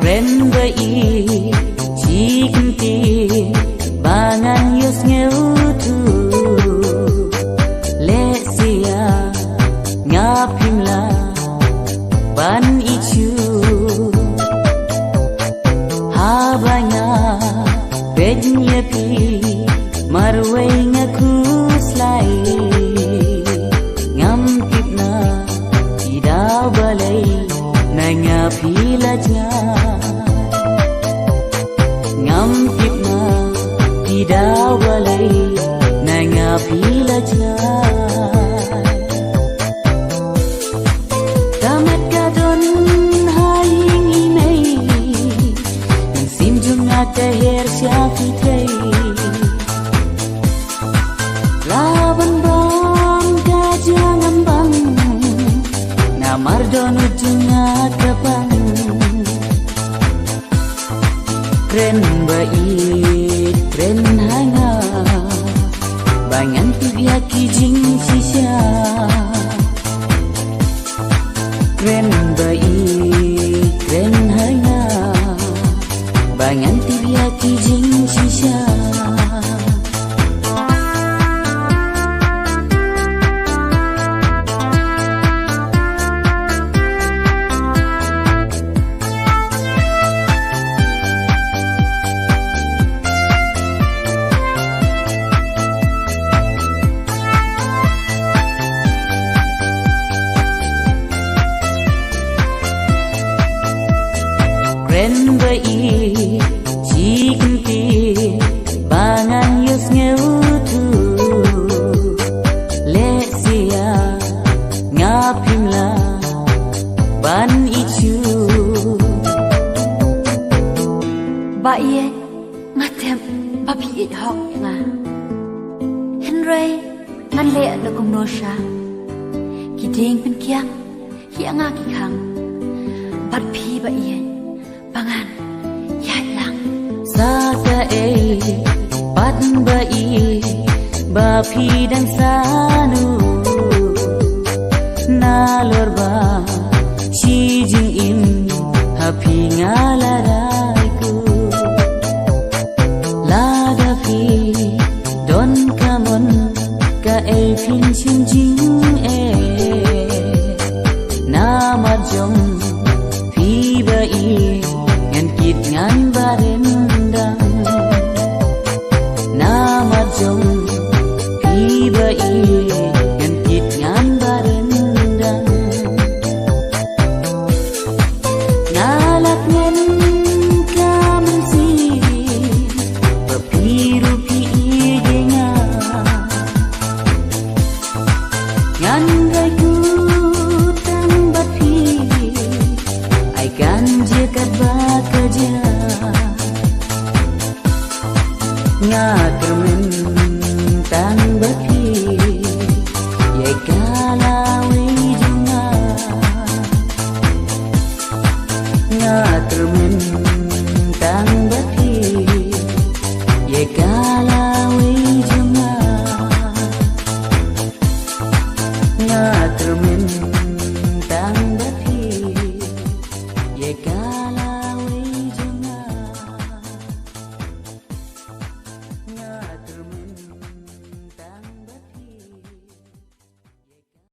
Ren bai chikinti bangan yus ngeutu lesia ngapimla ban ichu habanya bednya pi marwai ngaku slai ngampipna tidak balai nanya pilajnya ngampipna tidak balai nanya pilajnya tamat kadon haing imei dan simjung akhir syafitai laban bang gajah ngambang namar don ujungnya kepang Ren baik ren hanga bangan tibia kijing sisya Ren baik ren hanga bangan tibia kijing sisya Ren bai chikinti bangan yus ngeutu lesia ngapimla ban ichu ba ye ngatem ba phi hok nga henry ngan le na kum no sha ki ding pen kyang hi anga ki khang bat phi ba ye bangan yai lang saka pat bai ba phi dan sanu nalor ba chi jing im happy ngalaraiku laga phi don kamon ka phin chin jing nama jong phi bai kit ngan barendang nama jong pi bai ngan kit ngan barendang ngalak ngen kamen si papiru pi genga ngan gai ku tang bat pi ai kan je kat kerja ngatermen tang bapi ye kalawi junga ngatermen